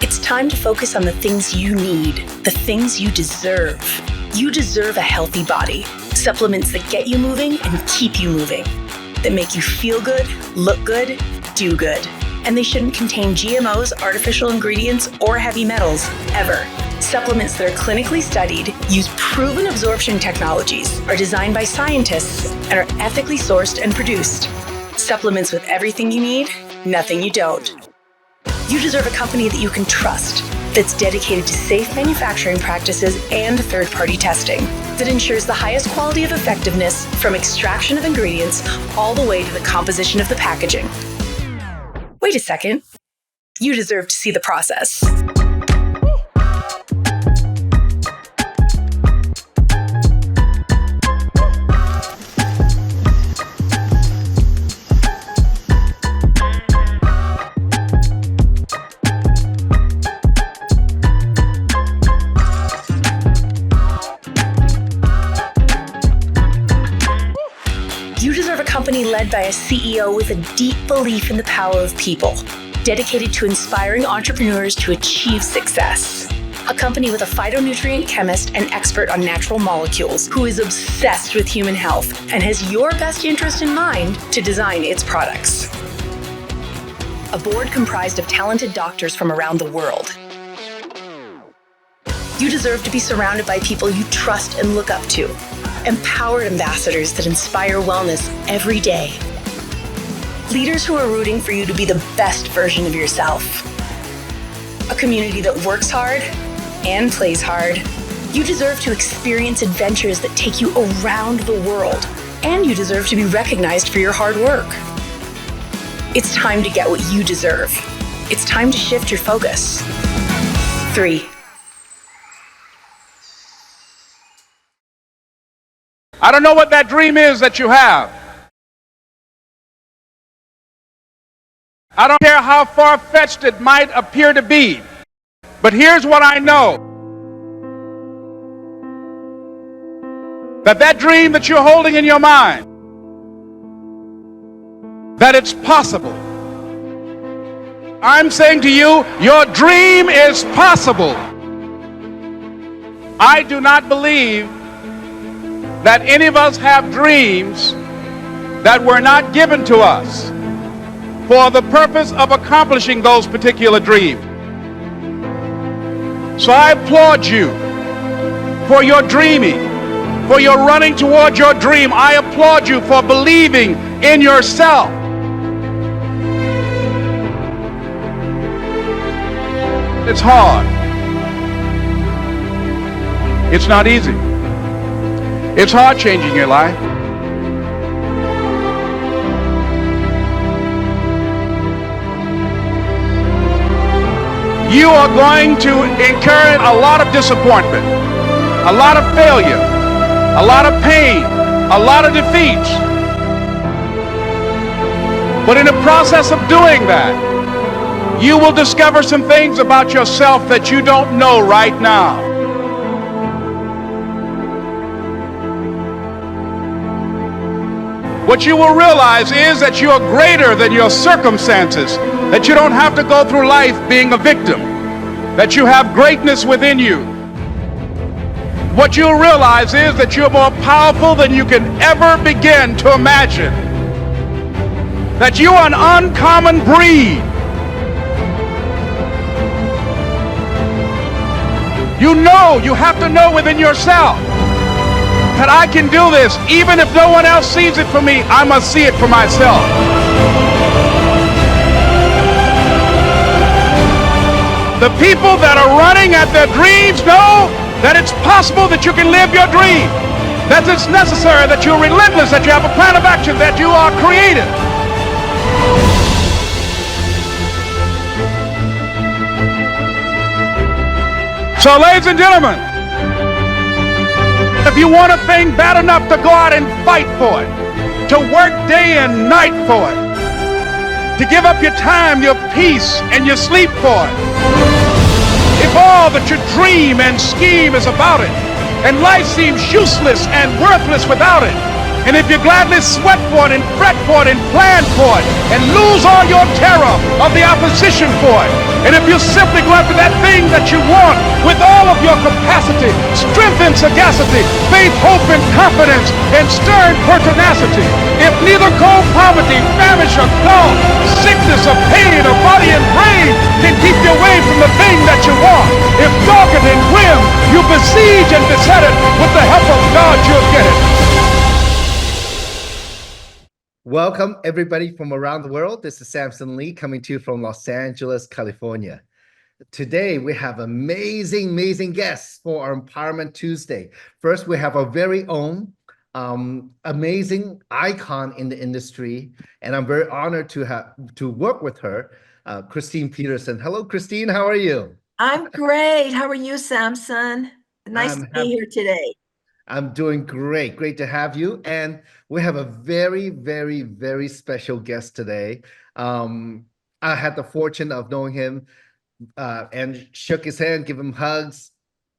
It's time to focus on the things you need, the things you deserve. You deserve a healthy body, supplements that get you moving and keep you moving, that make you feel good, look good, do good. And they shouldn't contain GMOs, artificial ingredients, or heavy metals, ever. Supplements that are clinically studied, use proven absorption technologies, are designed by scientists, and are ethically sourced and produced. Supplements with everything you need, nothing you don't. You deserve a company that you can trust, that's dedicated to safe manufacturing practices and third-party testing, that ensures the highest quality of effectiveness from extraction of ingredients all the way to the composition of the packaging. Wait a second. You deserve to see the process. You deserve a company led by a CEO with a deep belief in the power of people, dedicated to inspiring entrepreneurs to achieve success. A company with a phytonutrient chemist and expert on natural molecules who is obsessed with human health and has your best interest in mind to design its products. A board comprised of talented doctors from around the world. You deserve to be surrounded by people you trust and look up to. Empowered ambassadors that inspire wellness every day. Leaders who are rooting for you to be the best version of yourself. A community that works hard and plays hard. You deserve to experience adventures that take you around the world, and you deserve to be recognized for your hard work. It's time to get what you deserve. It's time to shift your focus. 3. I don't know what that dream is that you have. I don't care how far-fetched it might appear to be. But here's what I know. That dream that you're holding in your mind, that it's possible. I'm saying to you, your dream is possible. I do not believe that any of us have dreams that were not given to us for the purpose of accomplishing those particular dreams. So I applaud you for your dreaming, for your running toward your dream. I applaud you for believing in yourself. It's hard. It's not easy. It's hard changing your life. You are going to incur a lot of disappointment, a lot of failure, a lot of pain, a lot of defeats. But in the process of doing that, you will discover some things about yourself that you don't know right now. What you will realize is that you are greater than your circumstances, that you don't have to go through life being a victim, that you have greatness within you. What you'll realize is that you're more powerful than you can ever begin to imagine, that you are an uncommon breed. You have to know within yourself that I can do this. Even if no one else sees it for me, I must see it for myself. The people that are running at their dreams know that it's possible that you can live your dream, that it's necessary, that you're relentless, that you have a plan of action, that you are creative. So, ladies and gentlemen, if you want a thing bad enough to go out and fight for it, to work day and night for it, to give up your time, your peace, and your sleep for it, if all that you dream and scheme is about it, and life seems useless and worthless without it, And if you gladly sweat for it and fret for it and plan for it and lose all your terror of the opposition for it, and if you simply go after that thing that you want with all of your capacity, strength and sagacity, faith, hope and confidence, and stern pertinacity, if neither cold poverty, famish or gulf, sickness or pain or body and brain can keep you away from the thing that you want, if darkened and grim, you besiege and beset it, with the help of God you'll get it. Welcome, everybody from around the world. This is Samson Lee coming to you from Los Angeles, California. Today, we have amazing guests for our Empowerment Tuesday. First, we have our very own amazing icon in the industry, and I'm very honored to work with her, Christine Peterson. Hello, Christine. How are you? I'm great. How are you, Samson? Nice to be here today. I'm doing great. Great to have you. And we have a very special guest today. I had the fortune of knowing him and shook his hand, give him hugs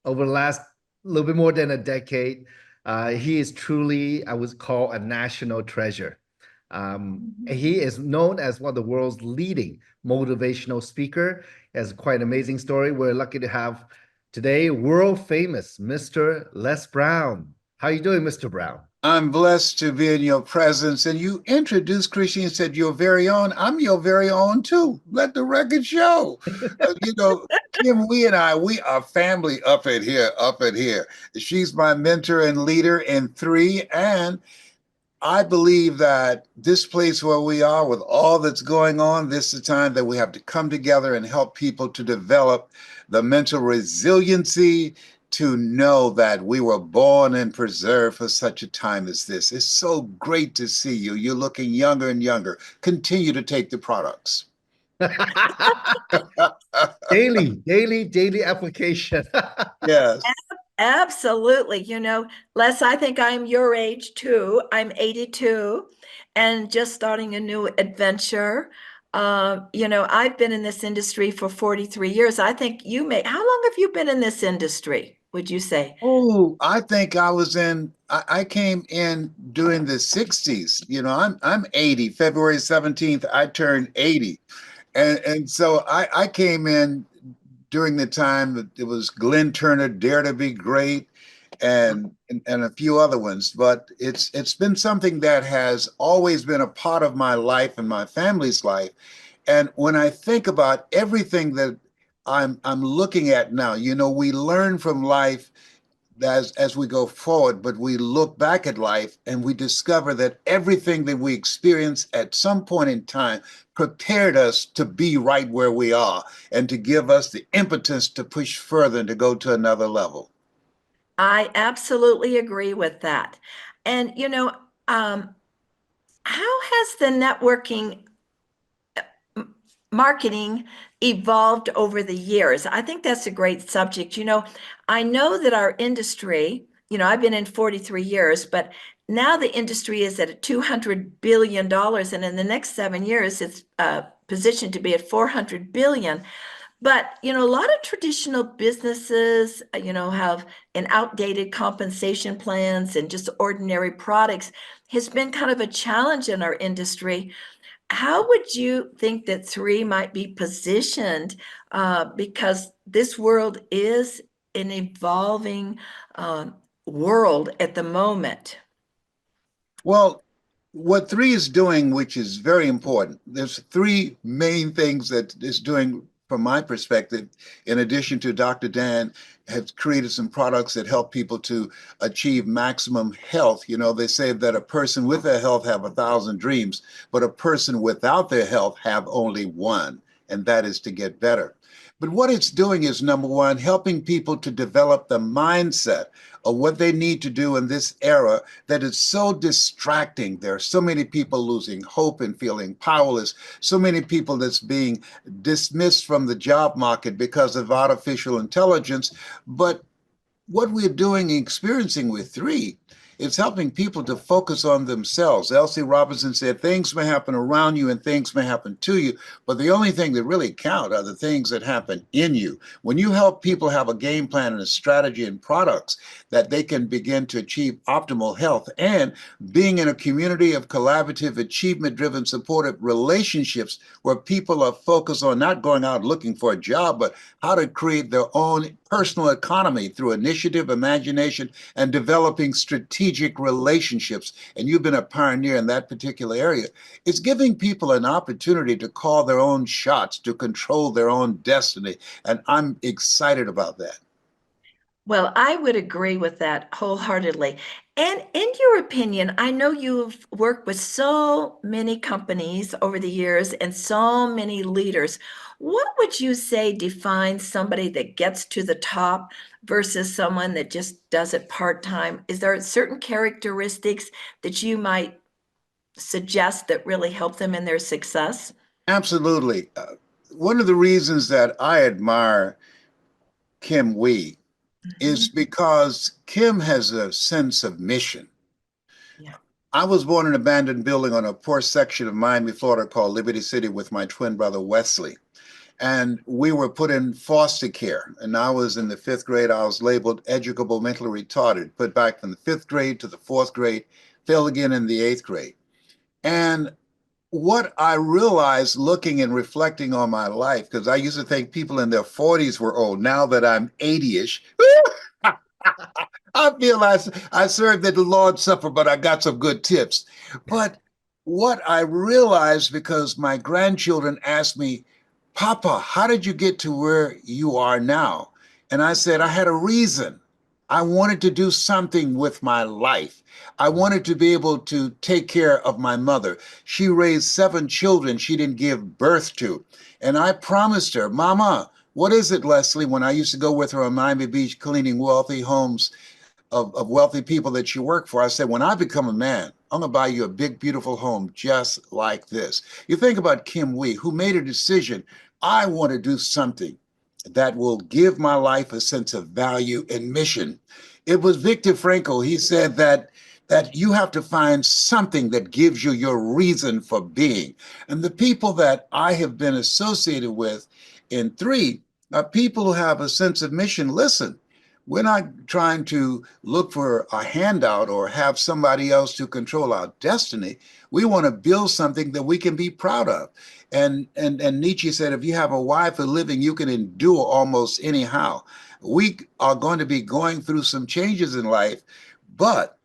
over the last little bit more than a decade. He is truly, I would call, a national treasure. He is known as one of the world's leading motivational speaker. He has quite an amazing story. We're lucky to have today world famous Mr. Les Brown. How are you doing, Mr. Brown? I'm blessed to be in your presence. And you introduced Christian and said, your very own. I'm your very own too. Let the record show. Kim, we are family up at here. She's my mentor and leader in 3. And I believe that this place where we are with all that's going on, this is the time that we have to come together and help people to develop the mental resiliency to know that we were born and preserved for such a time as this. It's so great to see you. You're looking younger and younger. Continue to take the products. daily application. Yes. Absolutely. Les, I think I'm your age too. I'm 82 and just starting a new adventure. I've been in this industry for 43 years. I think how long have you been in this industry, would you say? Oh, I think I came in during the 60s. I'm 80. February 17th, I turned 80. And so I came in during the time that it was Glenn Turner, Dare to Be Great, and a few other ones. But it's been something that has always been a part of my life and my family's life. And when I think about everything that I'm looking at now, we learn from life as we go forward, but we look back at life and we discover that everything that we experience at some point in time prepared us to be right where we are and to give us the impetus to push further and to go to another level. I absolutely agree with that. And, how has the networking marketing evolved over the years? I think that's a great subject. I know that our industry, I've been in 43 years, but now the industry is at $200 billion. And in the next 7 years, it's positioned to be at $400 billion. But, a lot of traditional businesses, have an outdated compensation plans and just ordinary products has been kind of a challenge in our industry. How would you think that 3 might be positioned? Because this world is an evolving world at the moment. Well, what 3 is doing, which is very important, there's 3 main things that is doing from my perspective. In addition to Dr. Dan has created some products that help people to achieve maximum health. They say that a person with their health have 1,000 dreams, but a person without their health have only one, and that is to get better. But what it's doing is, number one, helping people to develop the mindset of what they need to do in this era that is so distracting. There are so many people losing hope and feeling powerless, so many people that's being dismissed from the job market because of artificial intelligence. But what we're doing and experiencing with 3 It's helping people to focus on themselves. Elsie Robinson said, things may happen around you and things may happen to you, but the only thing that really count are the things that happen in you. When you help people have a game plan and a strategy and products that they can begin to achieve optimal health, and being in a community of collaborative, achievement-driven, supportive relationships where people are focused on not going out looking for a job, but how to create their own personal economy through initiative, imagination, and developing strategic relationships. And you've been a pioneer in that particular area. It's giving people an opportunity to call their own shots, to control their own destiny. And I'm excited about that. Well, I would agree with that wholeheartedly. And in your opinion, I know you've worked with so many companies over the years and so many leaders. What would you say defines somebody that gets to the top versus someone that just does it part-time? Is there certain characteristics that you might suggest that really help them in their success? Absolutely. One of the reasons that I admire Kim Wee is Mhm. because Kim has a sense of mission. Yeah. I was born in an abandoned building on a poor section of Miami, Florida called Liberty City with my twin brother, Wesley. And we were put in foster care. And I was in the fifth grade. I was labeled educable, mentally retarded, put back from the fifth grade to the fourth grade, failed again in the eighth grade. And what I realized looking and reflecting on my life, because I used to think people in their 40s were old. Now that I'm 80-ish, I feel I served at the Lord's Supper, but I got some good tips. But what I realized, because my grandchildren asked me, Papa, how did you get to where you are now? And I said, I had a reason. I wanted to do something with my life. I wanted to be able to take care of my mother. She raised 7 children she didn't give birth to. And I promised her, Mama, what is it, Leslie, when I used to go with her on Miami Beach cleaning wealthy homes of wealthy people that you work for? I said, when I become a man, I'm gonna buy you a big, beautiful home just like this. You think about Kim Wee, who made a decision. I want to do something that will give my life a sense of value and mission. It was Viktor Frankl. He said that you have to find something that gives you your reason for being. And the people that I have been associated with in three are people who have a sense of mission. Listen, we're not trying to look for a handout or have somebody else to control our destiny. We want to build something that we can be proud of. And Nietzsche said, if you have a wife or living, you can endure almost anyhow. We are going to be going through some changes in life, but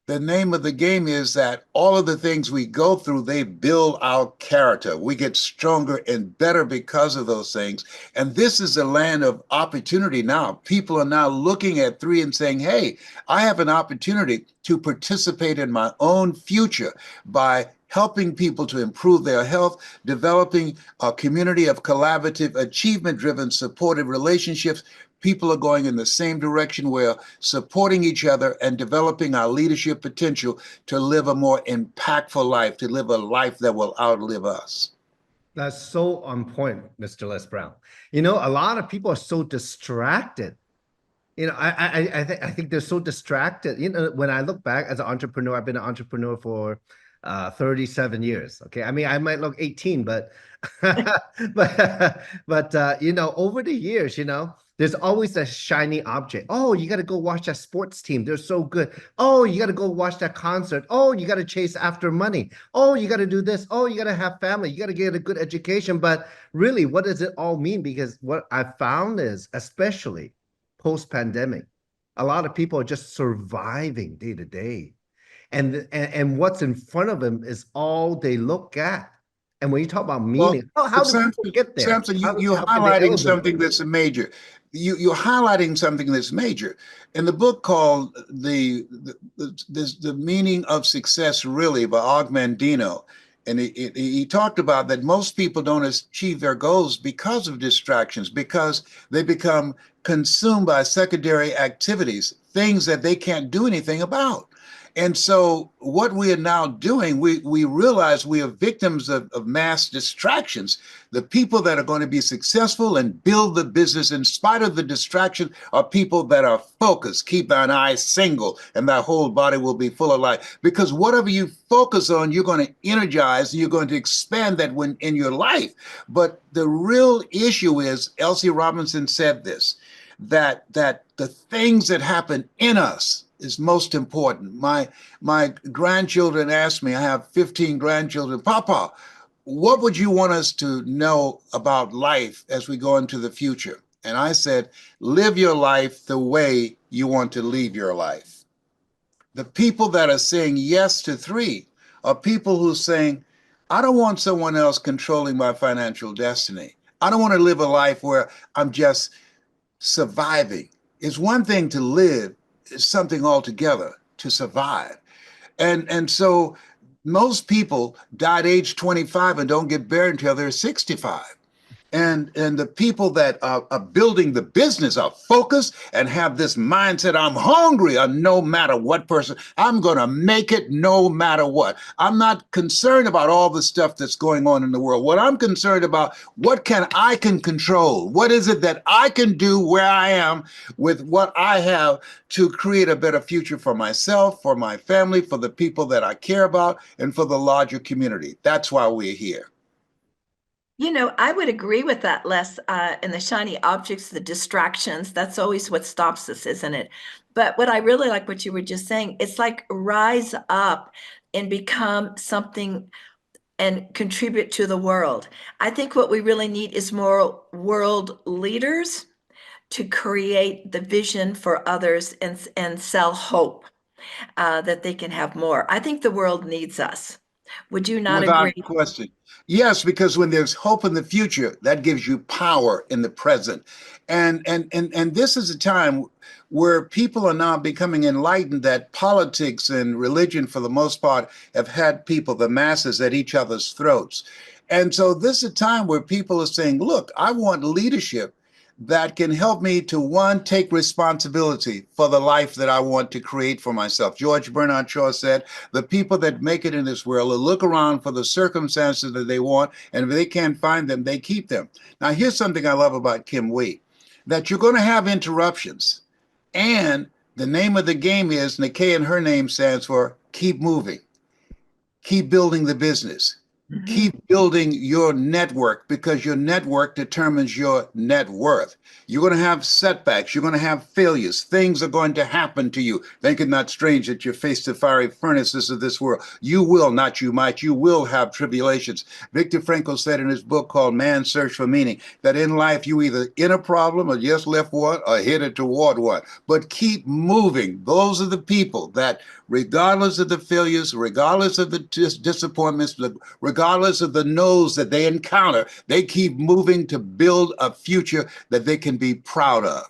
the name of the game is that all of the things we go through, they build our character. We get stronger and better because of those things. And this is a land of opportunity now. People are now looking at three and saying, hey, I have an opportunity to participate in my own future by helping people to improve their health, developing a community of collaborative, achievement-driven, supportive relationships. People are going in the same direction. We're supporting each other and developing our leadership potential to live a more impactful life, to live a life that will outlive us. That's so on point, Mr. Les Brown. You know, a lot of people are so distracted. You know, I think they're so distracted. You know, when I look back as an entrepreneur, I've been an entrepreneur for 37 years. Okay, I mean, I might look 18, but but you know, over the years, you know, there's always a shiny object. Oh, you got to go watch that sports team. They're so good. Oh, you got to go watch that concert. Oh, you got to chase after money. Oh, you got to do this. Oh, you got to have family. You got to get a good education. But really, what does it all mean? Because what I found is, especially post-pandemic, a lot of people are just surviving day to day. And what's in front of them is all they look at. And when you talk about Well, meaning, how do people get there? Samson, How, you're how can they highlighting elevate? something that's a major. You're highlighting something that's major. In the book called the Meaning of Success, really, by Og Mandino, and he talked about that most people don't achieve their goals because of distractions, because they become consumed by secondary activities, things that they can't do anything about. And so what we are now doing, we realize we are victims of mass distractions. The people that are going to be successful and build the business in spite of the distraction are people that are focused. Keep thine eyes single and thy whole body will be full of light. Because whatever you focus on, you're going to energize and you're going to expand that when in your life. But the real issue is, Elsie Robinson said this, that the things that happen in us is most important. My grandchildren ask me, I have 15 grandchildren, Papa, what would you want us to know about life as we go into the future? And I said, live your life the way you want to leave your life. The people that are saying yes to 3 are people who are saying, I don't want someone else controlling my financial destiny. I don't want to live a life where I'm just surviving. It's one thing to live, it's something altogether to survive. And so most people die at age 25 and don't get buried until they're 65. And the people that are building the business are focused and have this mindset, I'm hungry, no matter what person, I'm going to make it no matter what. I'm not concerned about all the stuff that's going on in the world. What I'm concerned about, what I can control? What is it that I can do where I am with what I have to create a better future for myself, for my family, for the people that I care about, and for the larger community? That's why we're here. I would agree with that, Les. And the shiny objects, the distractions, that's always what stops us, isn't it? But what I really like what you were just saying, it's like rise up and become something and contribute to the world. I think what we really need is more world leaders to create the vision for others and sell hope that they can have more. I think the world needs us. Would you not Without agree? question. Yes, because when there's hope in the future, that gives you power in the present. And this is a time where people are now becoming enlightened that politics and religion, for the most part, have had people, the masses, at each other's throats. And so this is a time where people are saying, look, I want leadership that can help me to, one, take responsibility for the life that I want to create for myself. George Bernard Shaw said, the people that make it in this world will look around for the circumstances that they want, and if they can't find them, they keep them. Now, here's something I love about Kim Wee, that you're going to have interruptions. And the name of the game is, Nikkei, and her name stands for keep moving, keep building the business. Keep building your network, because your network determines your net worth. You're going to have setbacks. You're going to have failures. Things are going to happen to you. Think it not strange that you face the fiery furnaces of this world. You will, not you might, you will have tribulations. Viktor Frankl said in his book called Man's Search for Meaning that in life you either in a problem or just left one or headed toward one. But keep moving. Those are the people that, regardless of the failures, regardless of the disappointments, regardless of the no's that they encounter, they keep moving to build a future that they can be proud of.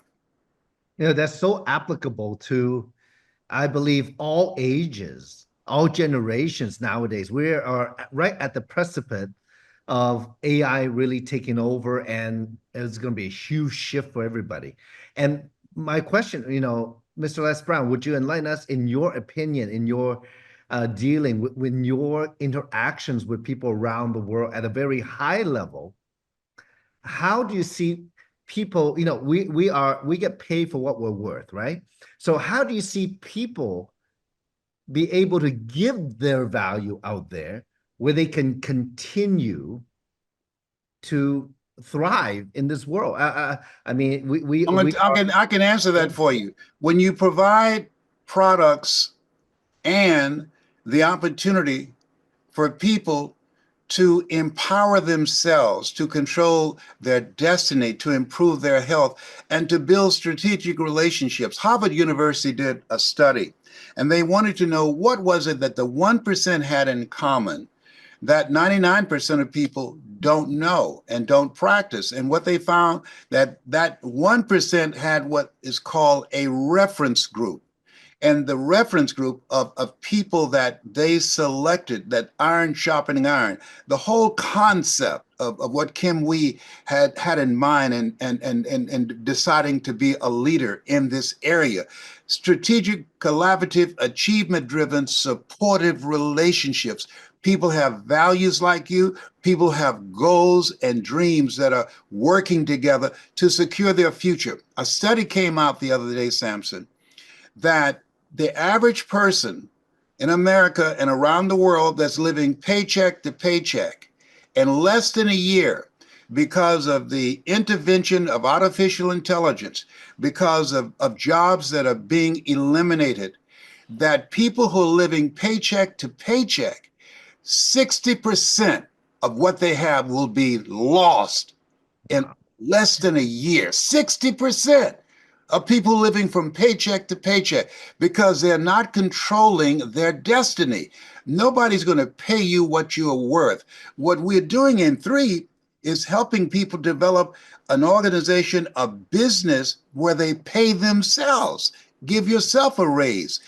That's so applicable to, I believe, all ages, all generations nowadays. We are right at the precipice of AI really taking over, and it's going to be a huge shift for everybody. And my question, Mr. Les Brown, would you enlighten us in your opinion, in your dealing with your interactions with people around the world at a very high level? How do you see people, we get paid for what we're worth, right? So how do you see people be able to give their value out there where they can continue to thrive in this world? I mean, I can answer that for you. When you provide products and the opportunity for people to empower themselves, to control their destiny, to improve their health, and to build strategic relationships. Harvard University did a study, and they wanted to know what was it that the 1% had in common that 99% of people don't know and don't practice. And what they found, that 1% had what is called a reference group. and the reference group of people that they selected, that iron sharpening iron, the whole concept of what Kim Wee had in mind and deciding to be a leader in this area. Strategic, collaborative, achievement driven, supportive relationships. People have values like you. People have goals and dreams that are working together to secure their future. A study came out the other day, Samson, that the average person in America and around the world that's living paycheck to paycheck in less than a year, because of the intervention of artificial intelligence, because of jobs that are being eliminated, that people who are living paycheck to paycheck, 60% of what they have will be lost in less than a year. 60% of people living from paycheck to paycheck because they're not controlling their destiny. Nobody's going to pay you what you are worth. What we're doing in 3 is helping people develop an organization, a business where they pay themselves. Give yourself a raise,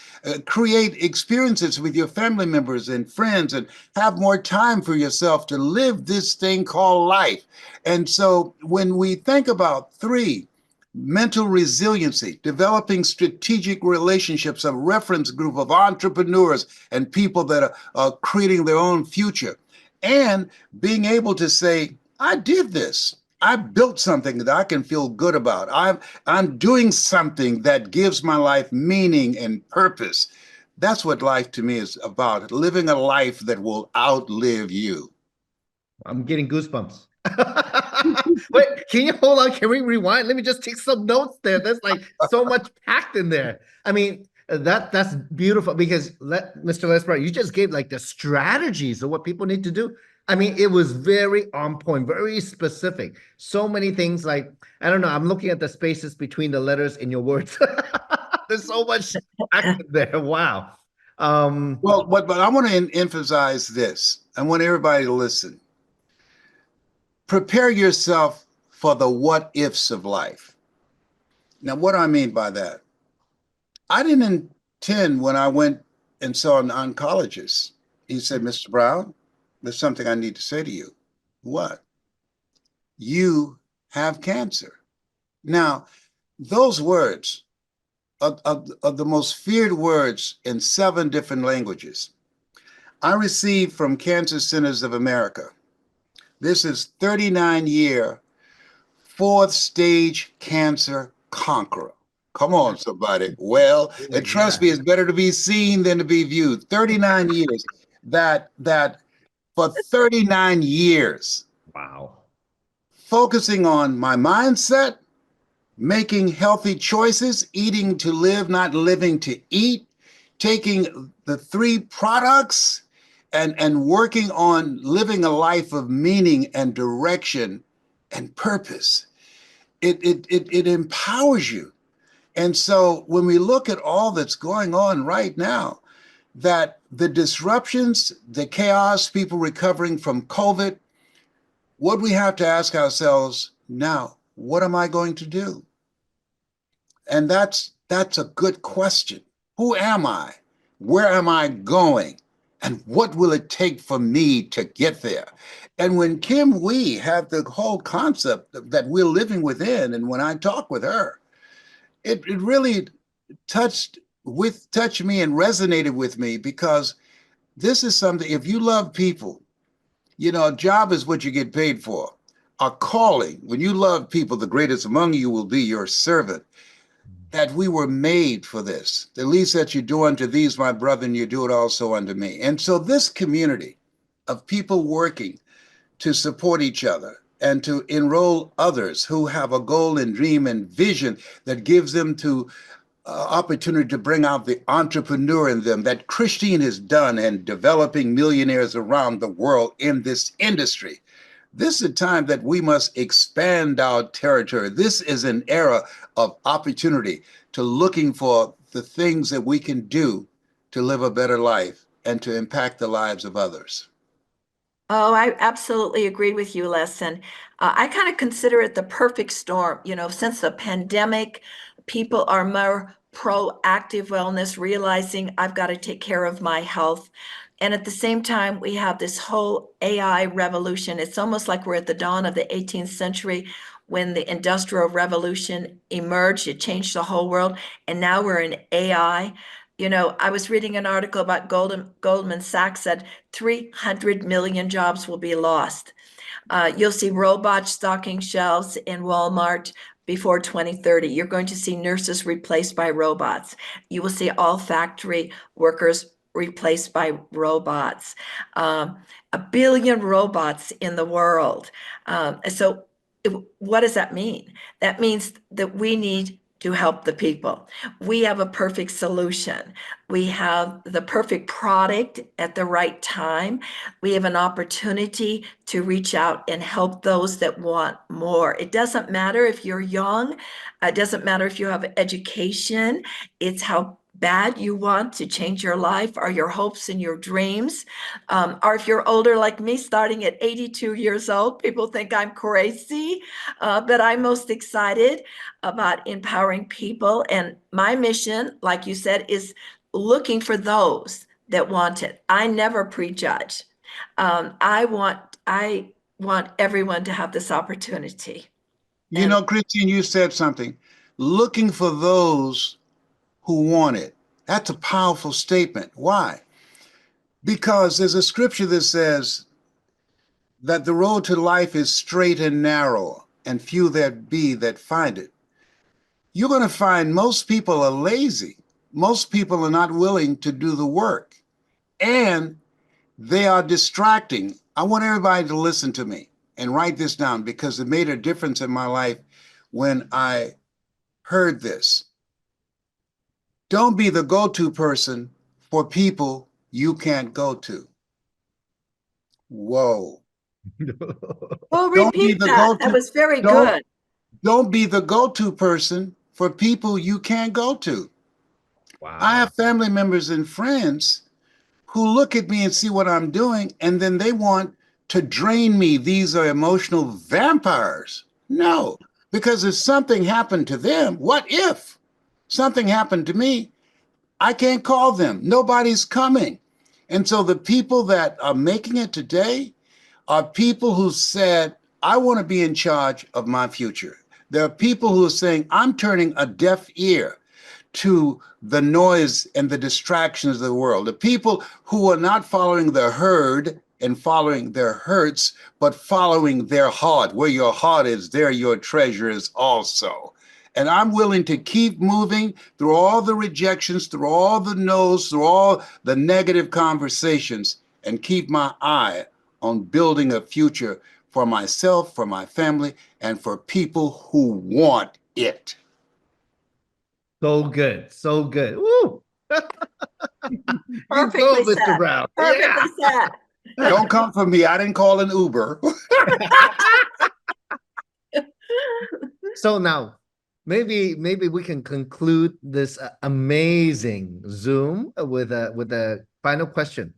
create experiences with your family members and friends, and have more time for yourself to live this thing called life. And so when we think about 3, mental resiliency, developing strategic relationships, a reference group of entrepreneurs and people that are creating their own future, and being able to say, I did this. I built something that I can feel good about. I'm doing something that gives my life meaning and purpose. That's what life to me is about, living a life that will outlive you. I'm getting goosebumps. Wait, can you hold on? Can we rewind? Let me just take some notes there. There's like so much packed in there. I mean, that's beautiful because Mr. Lesper, you just gave like the strategies of what people need to do. I mean, it was very on point, very specific. So many things like, I don't know, I'm looking at the spaces between the letters in your words. There's so much packed in there. Wow. Well, but I want to emphasize this. I want everybody to listen. Prepare yourself for the what ifs of life. Now, what do I mean by that? I didn't intend when I went and saw an oncologist. He said, Mr. Brown, there's something I need to say to you. What? You have cancer. Now, those words are the most feared words in 7 different languages. I received from Cancer Centers of America. This is 39-year, 4th stage cancer conqueror. Come on, somebody. Well, and trust me, it's better to be seen than to be viewed. 39 years. That for 39 years, Wow. focusing on my mindset, making healthy choices, eating to live, not living to eat, taking the 3 products and working on living a life of meaning and direction and purpose. It empowers you. And so when we look at all that's going on right now, that the disruptions, the chaos, people recovering from COVID, what we have to ask ourselves now, what am I going to do? And that's a good question. Who am I? Where am I going? And what will it take for me to get there? And when Kim Wee had the whole concept that we're living within, and when I talk with her, it really touched me and resonated with me, because this is something, if you love people, you know, a job is what you get paid for. A calling, when you love people, the greatest among you will be your servant. That we were made for this. The least that you do unto these, my brethren, you do it also unto me. And so this community of people working to support each other and to enroll others who have a goal and dream and vision that gives them to opportunity to bring out the entrepreneur in them that Christine has done in developing millionaires around the world in this industry. This is a time that we must expand our territory. This is an era of opportunity to looking for the things that we can do to live a better life and to impact the lives of others. Oh, I absolutely agree with you, Les. And I kind of consider it the perfect storm. You know, since the pandemic, people are more proactive wellness, realizing I've got to take care of my health. And at the same time, we have this whole AI revolution. It's almost like we're at the dawn of the 18th century when the Industrial Revolution emerged. It changed the whole world. And now we're in AI. You know, I was reading an article about Goldman Sachs said 300 million jobs will be lost. You'll see robots stocking shelves in Walmart before 2030. You're going to see nurses replaced by robots. You will see all factory workers replaced by robots. 1 billion robots in the world. So what does that mean? That means that we need to help the people. We have a perfect solution. We have the perfect product at the right time. We have an opportunity to reach out and help those that want more. It doesn't matter if you're young. It doesn't matter if you have education. It's how bad you want to change your life, or your hopes and your dreams. Or if you're older like me, starting at 82 years old, people think I'm crazy, but I'm most excited about empowering people. And my mission, like you said, is looking for those that want it. I never prejudge. I want everyone to have this opportunity. You know, Christine, you said something. Looking for those who want it. That's a powerful statement. Why? Because there's a scripture that says that the road to life is straight and narrow, and few there be that find it. You're going to find most people are lazy. Most people are not willing to do the work, and they are distracting. I want everybody to listen to me and write this down, because it made a difference in my life when I heard this. Don't be the go-to person for people you can't go to. Whoa. Well, Don't be repeat the that. go-to. That was very Don't- good. Don't be the go-to person for people you can't go to. Wow. I have family members and friends who look at me and see what I'm doing, and then they want to drain me. These are emotional vampires. No, because if something happened to them, what if something happened to me? I can't call them. Nobody's coming. And so the people that are making it today are people who said, I want to be in charge of my future. There are people who are saying, I'm turning a deaf ear to the noise and the distractions of the world. The people who are not following the herd and following their hurts, but following their heart. Where your heart is, there your treasure is also. And I'm willing to keep moving through all the rejections, through all the no's, through all the negative conversations, and keep my eye on building a future for myself, for my family, and for people who want it. So good. So good. Woo! You go, Perfectly Mr. said. Brown. Perfectly said. Don't come for me. I didn't call an Uber. So now, maybe we can conclude this amazing Zoom with a final question.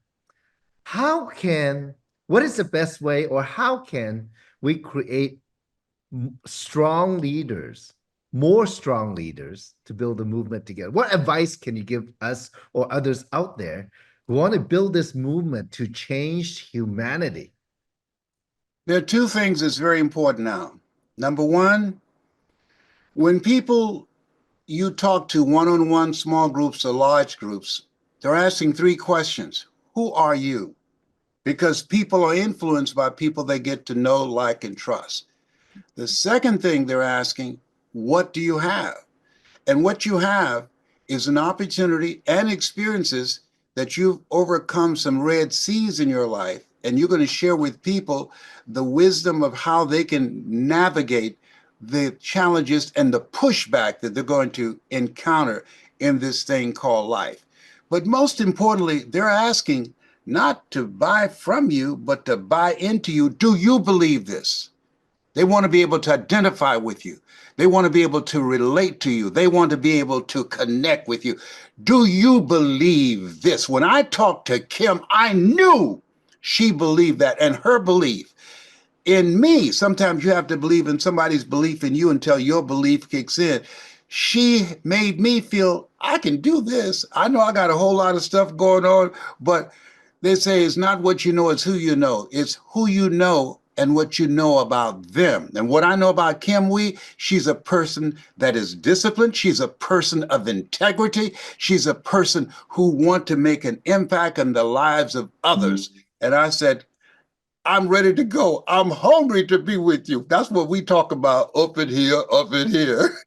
What is the best way, or how can we create strong leaders, more strong leaders, to build a movement together? What advice can you give us or others out there who want to build this movement to change humanity? There are two things that's very important now. Number one, when people you talk to one-on-one, small groups or large groups, they're asking three questions. Who are you? Because people are influenced by people they get to know, like, and trust. The second thing they're asking, what do you have? And what you have is an opportunity and experiences that you've overcome some red seas in your life, and you're going to share with people the wisdom of how they can navigate the challenges and the pushback that they're going to encounter in this thing called life. But most importantly, they're asking not to buy from you, but to buy into you. Do you believe this? They want to be able to identify with you. They want to be able to relate to you. They want to be able to connect with you. Do you believe this? When I talked to Kim, I knew she believed that, and her belief in me. Sometimes you have to believe in somebody's belief in you until your belief kicks in. she made me feel I can do this. I know I got a whole lot of stuff going on, but they say it's not what you know, it's who you know. It's who you know and what you know about them. And what I know about Kim Wee, she's a person that is disciplined. She's a person of integrity. She's a person who wants to make an impact on the lives of others. And I said, I'm ready to go. I'm hungry to be with you. That's what we talk about up in here, up in here.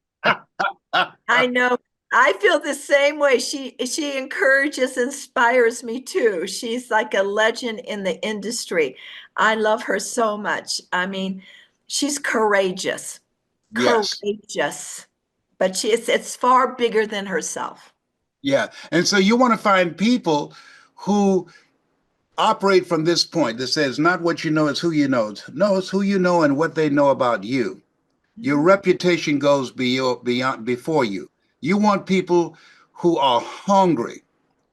I know. I feel the same way. She encourages, inspires me too. She's like a legend in the industry. I love her so much. I mean, she's courageous, Yes. courageous, but it's far bigger than herself. Yeah. And so you want to find people who operate from this point that says not what you know, it's who you know. No, it's who you know and what they know about you. Your reputation goes beyond before you. You want people who are hungry,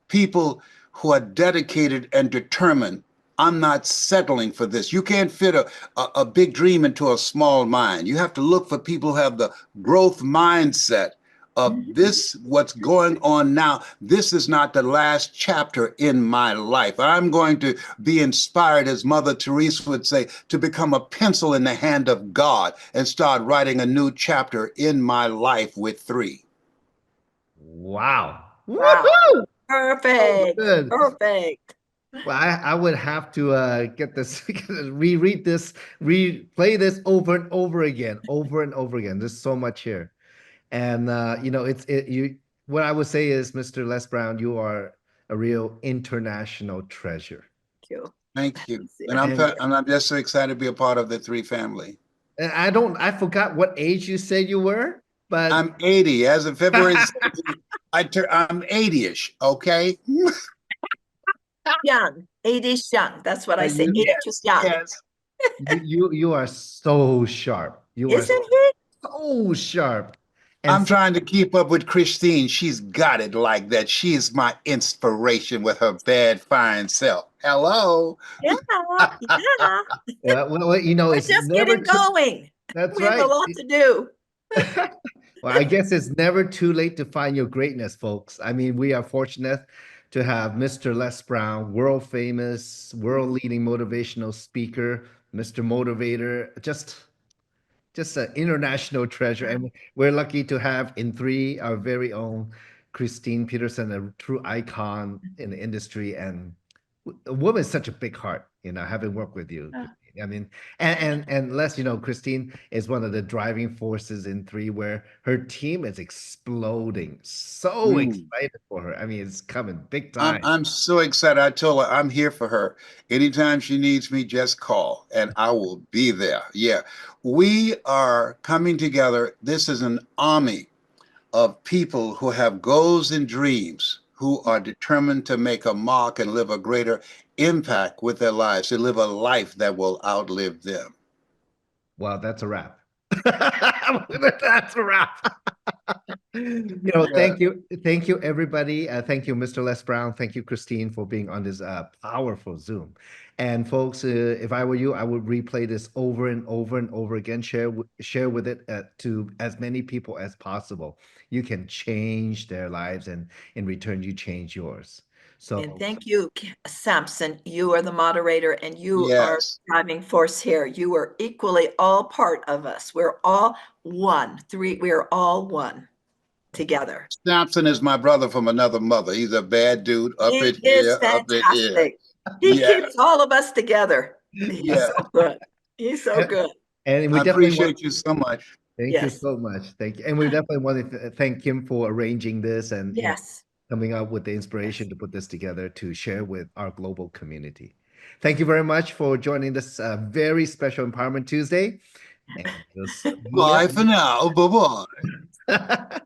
people who are dedicated and determined. I'm not settling for this. You can't fit a big dream into a small mind. You have to look for people who have the growth mindset of this, what's going on now. This is not the last chapter in my life. I'm going to be inspired, as Mother Teresa would say, to become a pencil in the hand of God and start writing a new chapter in my life with 3. Wow. Wow. Woohoo! Perfect. Good. Perfect. Well, I would have to get this, reread this, replay this over and over again, over and over again. There's so much here. And you what I would say is, Mr. Les Brown, you are a real international treasure. Thank you. Thank you. And, And I'm just so excited to be a part of the 3 family. and I forgot what age you said you were, but I'm 80. As of February 17th, I'm 80-ish, okay? Young. 80's young. That's what I say. you, 80 is young. Yes. you are so sharp. You are Isn't he? so sharp. And I'm trying to keep up with Christine. She's got it like that. She is my inspiration with her bad, fine self. Hello. Yeah. Yeah. well, We're it's just never getting going. That's We have a right. lot to do. Well, I guess it's never too late to find your greatness, folks. I mean, we are fortunate to have Mr. Les Brown, world famous, world leading motivational speaker, Mr. Motivator, just an international treasure. And we're lucky to have in 3 our very own Christine Peterson, a true icon in the industry. And a woman is such a big heart, having worked with you. I mean, and Les, Christine is one of the driving forces in 3, where her team is exploding. So excited for her. I mean, it's coming big time. I'm so excited. I told her I'm here for her. Anytime she needs me, just call and I will be there. Yeah. We are coming together. This is an army of people who have goals and dreams, who are determined to make a mark and live a greater impact with their lives, to live a life that will outlive them. Well, that's a wrap. That's a wrap. Thank you, everybody. Thank you, Mr. Les Brown. Thank you, Christine, for being on this powerful Zoom. And folks, if I were you, I would replay this over and over and over again. Share with it to as many people as possible. You can change their lives, and in return, you change yours. So, and thank you, Samson. You are the moderator and you Yes. are driving force here. You are equally all part of us. We're all one. We are all one together. Samson is my brother from another mother. He's a bad dude up He in here, is up in here. fantastic. He Yeah. keeps all of us together. He's Yeah. so good. He's so good. and we I definitely appreciate you so much. Thank you Yes. so much. Thank you. And we definitely want to thank Kim for arranging this and Yes. coming up with the inspiration to put this together to share with our global community. Thank you very much for joining this very special Empowerment Tuesday. And Bye for now. Bye-bye.